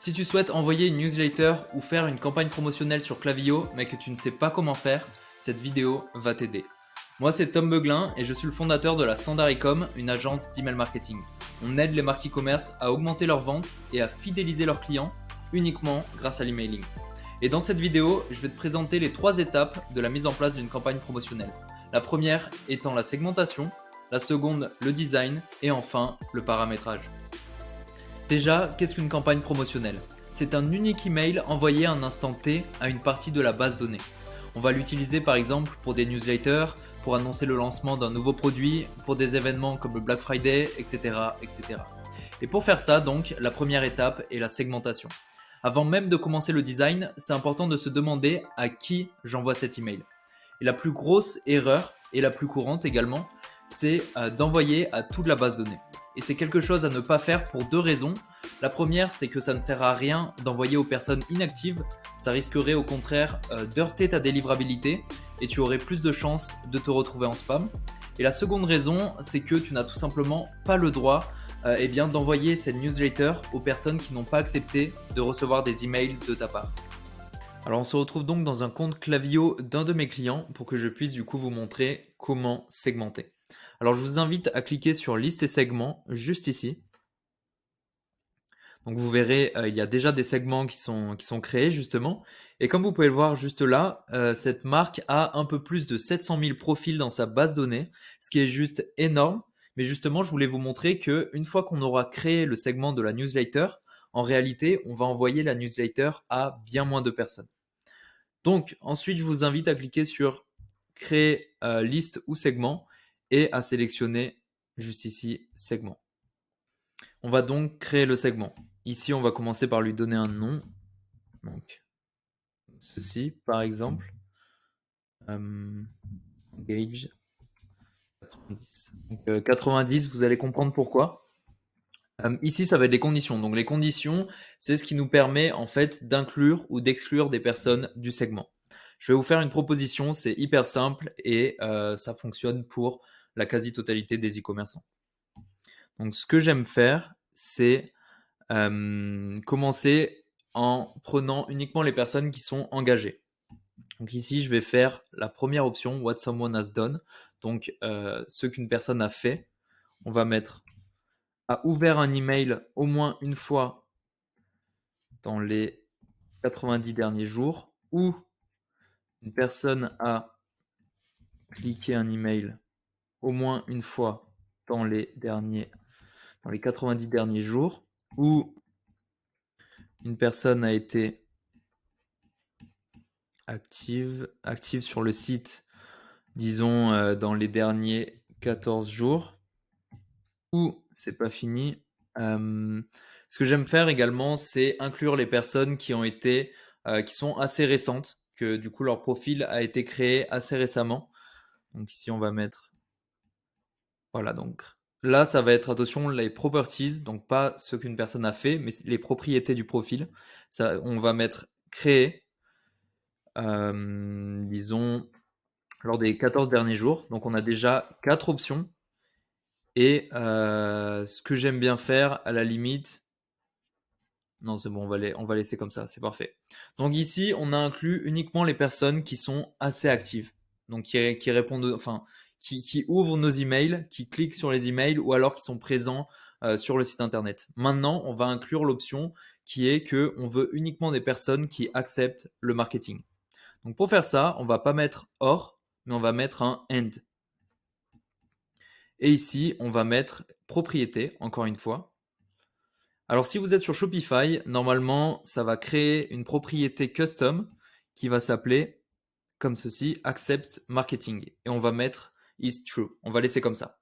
Si tu souhaites envoyer une newsletter ou faire une campagne promotionnelle sur Klaviyo mais que tu ne sais pas comment faire, cette vidéo va t'aider. Moi c'est Tom Beuglin et je suis le fondateur de la Standard Ecom, une agence d'email marketing. On aide les marques e-commerce à augmenter leurs ventes et à fidéliser leurs clients uniquement grâce à l'emailing. Et dans cette vidéo, je vais te présenter les 3 étapes de la mise en place d'une campagne promotionnelle. La première étant la segmentation, la seconde le design et enfin le paramétrage. Déjà, qu'est-ce qu'une campagne promotionnelle? C'est un unique email envoyé à un instant T à une partie de la base donnée. On va l'utiliser par exemple pour des newsletters, pour annoncer le lancement d'un nouveau produit, pour des événements comme le Black Friday, etc., etc. Et pour faire ça, donc, la première étape est la segmentation. Avant même de commencer le design, c'est important de se demander à qui j'envoie cet email. Et la plus grosse erreur, et la plus courante également, c'est d'envoyer à toute la base donnée. Et c'est quelque chose à ne pas faire pour 2 raisons. La première, c'est que ça ne sert à rien d'envoyer aux personnes inactives. Ça risquerait au contraire d'heurter ta délivrabilité et tu aurais plus de chances de te retrouver en spam. Et la seconde raison, c'est que tu n'as tout simplement pas le droit d'envoyer cette newsletter aux personnes qui n'ont pas accepté de recevoir des emails de ta part. Alors on se retrouve donc dans un compte Klaviyo d'un de mes clients pour que je puisse du coup vous montrer comment segmenter. Alors je vous invite à cliquer sur liste et segments juste ici. Donc vous verrez, il y a déjà des segments qui sont créés justement. Et comme vous pouvez le voir juste là, cette marque a un peu plus de 700 000 profils dans sa base donnée, ce qui est juste énorme. Mais justement, je voulais vous montrer que une fois qu'on aura créé le segment de la newsletter, en réalité, on va envoyer la newsletter à bien moins de personnes. Donc ensuite, je vous invite à cliquer sur créer liste ou segment et à sélectionner juste ici segment. On va donc créer le segment. Ici, on va commencer par lui donner un nom. Donc, ceci, par exemple. Gauge 90. Donc, 90, vous allez comprendre pourquoi. Ici, ça va être les conditions. Donc, les conditions, c'est ce qui nous permet en fait d'inclure ou d'exclure des personnes du segment. Je vais vous faire une proposition, c'est hyper simple et ça fonctionne pour la quasi-totalité des e-commerçants. Donc, ce que j'aime faire, c'est commencer en prenant uniquement les personnes qui sont engagées. Donc ici, je vais faire la première option, what someone has done. Donc ce qu'une personne a fait. On va mettre a ouvert un email au moins une fois dans les 90 derniers jours ou une personne a cliqué un email au moins une fois dans les 90 derniers jours ou une personne a été active sur le site, disons dans les derniers 14 jours, ou c'est pas fini. Ce que j'aime faire également, c'est inclure les personnes qui sont assez récentes, que du coup leur profil a été créé assez récemment. Donc ici on va mettre, voilà, donc là ça va être, attention, les properties, donc pas ce qu'une personne a fait, mais les propriétés du profil. Ça, on va mettre créer, disons lors des 14 derniers jours. Donc on a déjà 4 options. Et ce que j'aime bien faire, à la limite, non c'est bon, on va laisser comme ça, c'est parfait. Donc ici, on a inclus uniquement les personnes qui sont assez actives, donc qui répondent, enfin, qui ouvrent nos emails, qui cliquent sur les emails ou alors qui sont présents sur le site internet. Maintenant, on va inclure l'option qui est que on veut uniquement des personnes qui acceptent le marketing. Donc pour faire ça, on va pas mettre or, mais on va mettre un and. Et ici, on va mettre propriété, encore une fois. Alors si vous êtes sur Shopify, normalement, ça va créer une propriété custom qui va s'appeler comme ceci, accept marketing. Et on va mettre is true. On va laisser comme ça.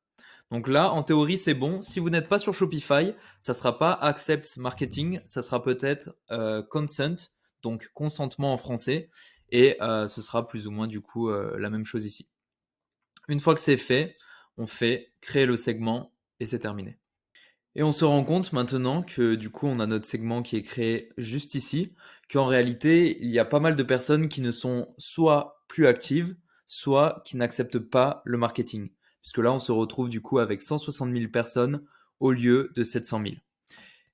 Donc là, en théorie, c'est bon. Si vous n'êtes pas sur Shopify, ça ne sera pas accept marketing, ça sera peut-être consent, donc consentement en français. Et ce sera plus ou moins du coup la même chose ici. Une fois que c'est fait, on fait créer le segment et c'est terminé. Et on se rend compte maintenant que du coup on a notre segment qui est créé juste ici, qu'en réalité il y a pas mal de personnes qui ne sont soit plus actives, soit qui n'acceptent pas le marketing. Puisque là on se retrouve du coup avec 160 000 personnes au lieu de 700 000.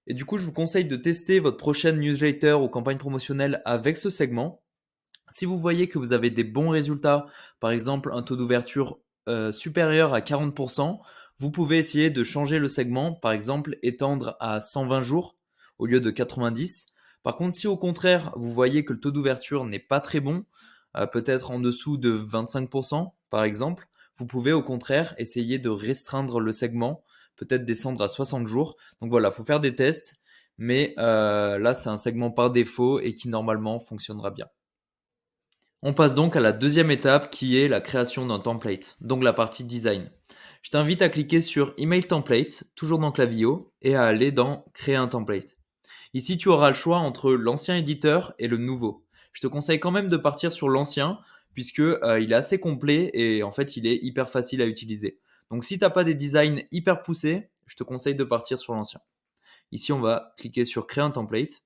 Et du coup, je vous conseille de tester votre prochaine newsletter ou campagne promotionnelle avec ce segment. Si vous voyez que vous avez des bons résultats, par exemple un taux d'ouverture supérieur à 40%, vous pouvez essayer de changer le segment, par exemple étendre à 120 jours au lieu de 90. Par contre, si au contraire vous voyez que le taux d'ouverture n'est pas très bon, peut-être en dessous de 25% par exemple, vous pouvez au contraire essayer de restreindre le segment, peut-être descendre à 60 jours. Donc voilà, il faut faire des tests, mais là c'est un segment par défaut et qui normalement fonctionnera bien. On passe donc à la deuxième étape qui est la création d'un template, donc la partie design. Je t'invite à cliquer sur Email Templates, toujours dans Klaviyo, et à aller dans Créer un template. Ici, tu auras le choix entre l'ancien éditeur et le nouveau. Je te conseille quand même de partir sur l'ancien, puisque il est assez complet et en fait, il est hyper facile à utiliser. Donc si tu n'as pas des designs hyper poussés, je te conseille de partir sur l'ancien. Ici, on va cliquer sur Créer un template.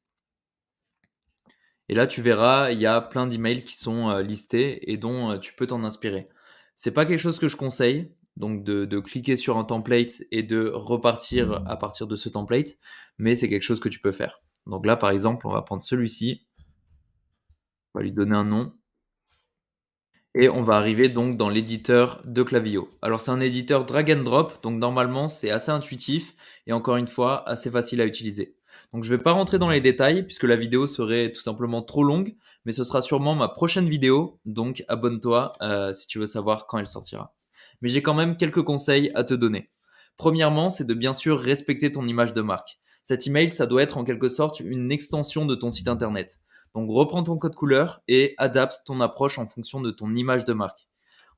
Et là, tu verras, il y a plein d'emails qui sont listés et dont tu peux t'en inspirer. C'est pas quelque chose que je conseille, donc de cliquer sur un template et de repartir à partir de ce template, mais c'est quelque chose que tu peux faire. Donc là, par exemple, on va prendre celui-ci, on va lui donner un nom et on va arriver donc dans l'éditeur de Klaviyo. Alors c'est un éditeur drag and drop, donc normalement c'est assez intuitif et encore une fois assez facile à utiliser. Donc je ne vais pas rentrer dans les détails puisque la vidéo serait tout simplement trop longue, mais ce sera sûrement ma prochaine vidéo, donc abonne-toi si tu veux savoir quand elle sortira. Mais j'ai quand même quelques conseils à te donner. Premièrement, c'est de bien sûr respecter ton image de marque. Cet email, ça doit être en quelque sorte une extension de ton site internet. Donc reprends ton code couleur et adapte ton approche en fonction de ton image de marque.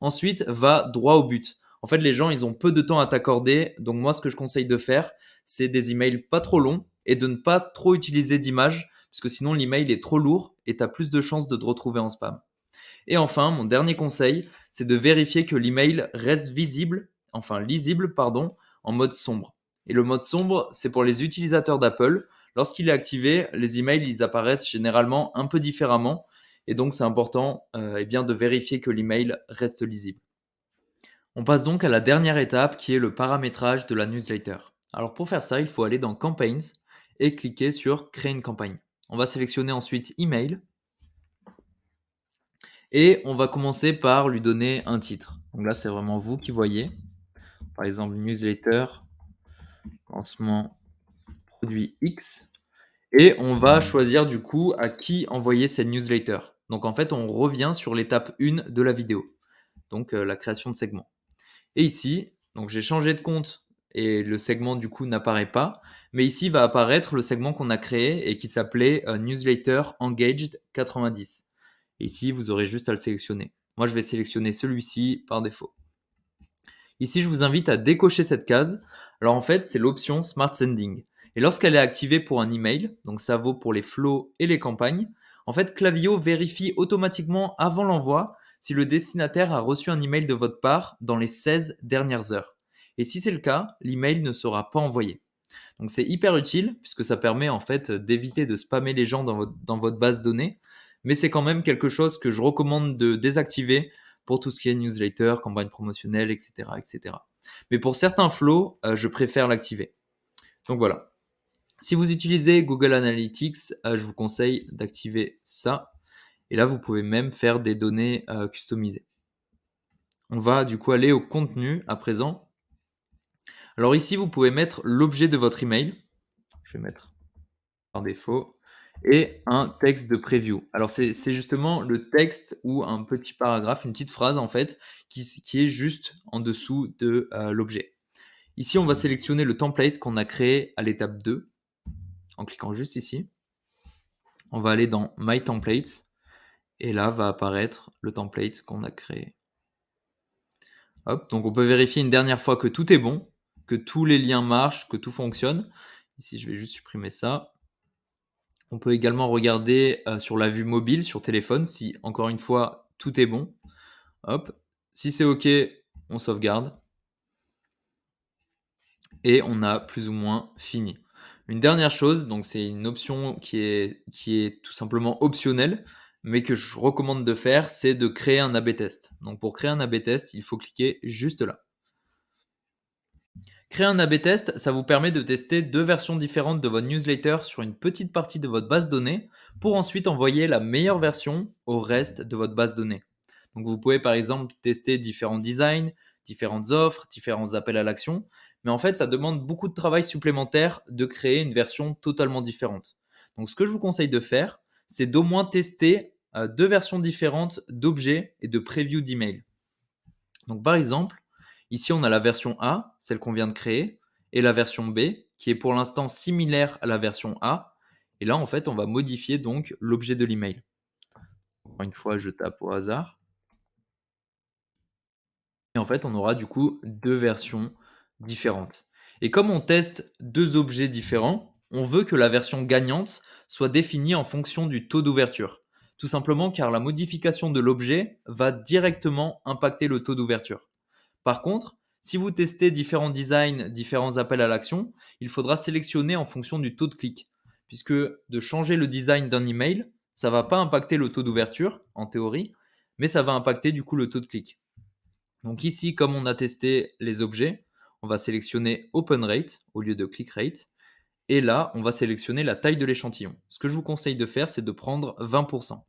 Ensuite, va droit au but. En fait, les gens, ils ont peu de temps à t'accorder. Donc moi, ce que je conseille de faire, c'est des emails pas trop longs et de ne pas trop utiliser d'images, parce que sinon l'email est trop lourd et tu as plus de chances de te retrouver en spam. Et enfin, mon dernier conseil, c'est de vérifier que l'email reste lisible, en mode sombre. Et le mode sombre, c'est pour les utilisateurs d'Apple. Lorsqu'il est activé, les emails, ils apparaissent généralement un peu différemment. Et donc, c'est important de vérifier que l'email reste lisible. On passe donc à la dernière étape qui est le paramétrage de la newsletter. Alors pour faire ça, il faut aller dans Campaigns et cliquer sur Créer une campagne. On va sélectionner ensuite Email et on va commencer par lui donner un titre. Donc là, c'est vraiment vous qui voyez. Par exemple, newsletter, lancement produit X. Et on va choisir du coup à qui envoyer cette newsletter. Donc en fait, on revient sur l'étape 1 de la vidéo. Donc la création de segments. Et ici, donc j'ai changé de compte et le segment du coup n'apparaît pas. Mais ici va apparaître le segment qu'on a créé et qui s'appelait Newsletter Engaged 90. Et ici, vous aurez juste à le sélectionner. Moi, je vais sélectionner celui-ci par défaut. Ici, je vous invite à décocher cette case. Alors en fait, c'est l'option Smart Sending. Et lorsqu'elle est activée pour un email, donc ça vaut pour les flows et les campagnes, en fait, Klaviyo vérifie automatiquement avant l'envoi si le destinataire a reçu un email de votre part dans les 16 dernières heures. Et si c'est le cas, l'email ne sera pas envoyé. Donc c'est hyper utile puisque ça permet en fait d'éviter de spammer les gens dans votre base de données, mais c'est quand même quelque chose que je recommande de désactiver pour tout ce qui est newsletter, campagne promotionnelle, etc., etc. Mais pour certains flows, je préfère l'activer. Donc voilà. Si vous utilisez Google Analytics, je vous conseille d'activer ça. Et là, vous pouvez même faire des données customisées. On va du coup aller au contenu à présent. Alors ici, vous pouvez mettre l'objet de votre email. Je vais mettre par défaut, et un texte de preview. Alors c'est justement le texte ou un petit paragraphe, une petite phrase en fait, qui est juste en dessous de l'objet. Ici, on va sélectionner le template qu'on a créé à l'étape 2, en cliquant juste ici. On va aller dans My Templates, et là va apparaître le template qu'on a créé. Hop, donc on peut vérifier une dernière fois que tout est bon, que tous les liens marchent, que tout fonctionne. Ici, je vais juste supprimer ça. On peut également regarder sur la vue mobile, sur téléphone, si encore une fois tout est bon. Hop. Si c'est OK, on sauvegarde. Et on a plus ou moins fini. Une dernière chose, donc c'est une option qui est tout simplement optionnelle, mais que je recommande de faire, c'est de créer un A/B test. Donc pour créer un A/B test, il faut cliquer juste là. Créer un A/B test, ça vous permet de tester deux versions différentes de votre newsletter sur une petite partie de votre base de données pour ensuite envoyer la meilleure version au reste de votre base de données. Donc vous pouvez par exemple tester différents designs, différentes offres, différents appels à l'action, mais en fait ça demande beaucoup de travail supplémentaire de créer une version totalement différente. Donc ce que je vous conseille de faire, c'est d'au moins tester deux versions différentes d'objets et de preview d'email. Donc par exemple, ici on a la version A, celle qu'on vient de créer, et la version B, qui est pour l'instant similaire à la version A. Et là, en fait, on va modifier donc l'objet de l'email. Encore une fois, je tape au hasard. Et en fait, on aura du coup deux versions différentes. Et comme on teste deux objets différents, on veut que la version gagnante soit définie en fonction du taux d'ouverture. Tout simplement car la modification de l'objet va directement impacter le taux d'ouverture. Par contre, si vous testez différents designs, différents appels à l'action, il faudra sélectionner en fonction du taux de clic. Puisque de changer le design d'un email, ça ne va pas impacter le taux d'ouverture, en théorie, mais ça va impacter du coup le taux de clic. Donc ici, comme on a testé les objets, on va sélectionner Open Rate au lieu de Click Rate. Et là, on va sélectionner la taille de l'échantillon. Ce que je vous conseille de faire, c'est de prendre 20%.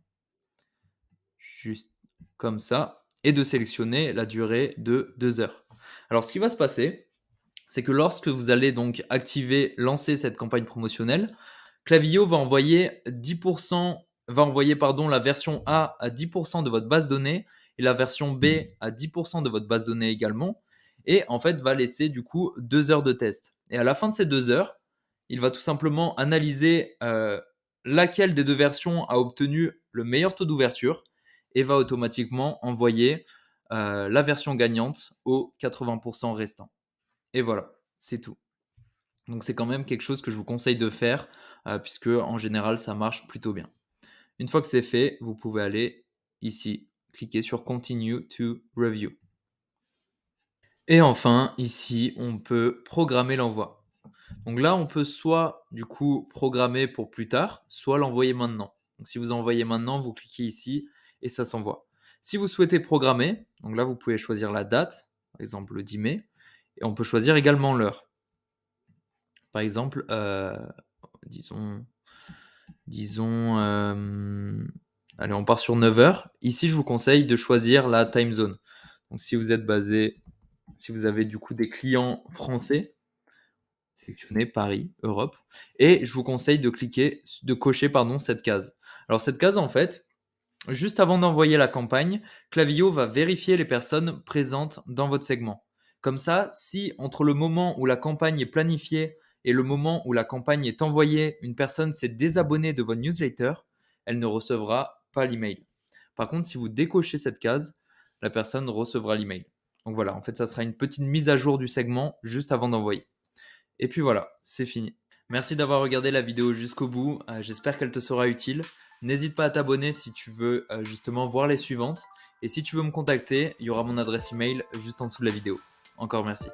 Juste comme ça. Et de sélectionner la durée de 2 heures. Alors, ce qui va se passer, c'est que lorsque vous allez donc activer, lancer cette campagne promotionnelle, Klaviyo va envoyer 10%, la version A à 10% de votre base de données et la version B à 10% de votre base de données également. Et en fait, va laisser du coup 2 heures de test. Et à la fin de ces 2 heures, il va tout simplement analyser laquelle des deux versions a obtenu le meilleur taux d'ouverture et va automatiquement envoyer la version gagnante aux 80% restants. Et voilà, c'est tout. Donc c'est quand même quelque chose que je vous conseille de faire puisque en général ça marche plutôt bien. Une fois que c'est fait, vous pouvez aller ici, cliquer sur Continue to Review. Et enfin, ici, on peut programmer l'envoi. Donc là, on peut soit du coup programmer pour plus tard, soit l'envoyer maintenant. Donc si vous envoyez maintenant, vous cliquez ici et ça s'envoie. Si vous souhaitez programmer, donc là, vous pouvez choisir la date, par exemple le 10 mai, et on peut choisir également l'heure. Par exemple, disons, allez, on part sur 9 heures. Ici, je vous conseille de choisir la time zone. Donc, si vous avez du coup des clients français, sélectionnez Paris, Europe, et je vous conseille de cocher cette case. Alors, cette case, en fait, juste avant d'envoyer la campagne, Klaviyo va vérifier les personnes présentes dans votre segment. Comme ça, si entre le moment où la campagne est planifiée et le moment où la campagne est envoyée, une personne s'est désabonnée de votre newsletter, elle ne recevra pas l'email. Par contre, si vous décochez cette case, la personne recevra l'email. Donc voilà, en fait, ça sera une petite mise à jour du segment juste avant d'envoyer. Et puis voilà, c'est fini. Merci d'avoir regardé la vidéo jusqu'au bout. J'espère qu'elle te sera utile. N'hésite pas à t'abonner si tu veux justement voir les suivantes. Et si tu veux me contacter, il y aura mon adresse email juste en dessous de la vidéo. Encore merci.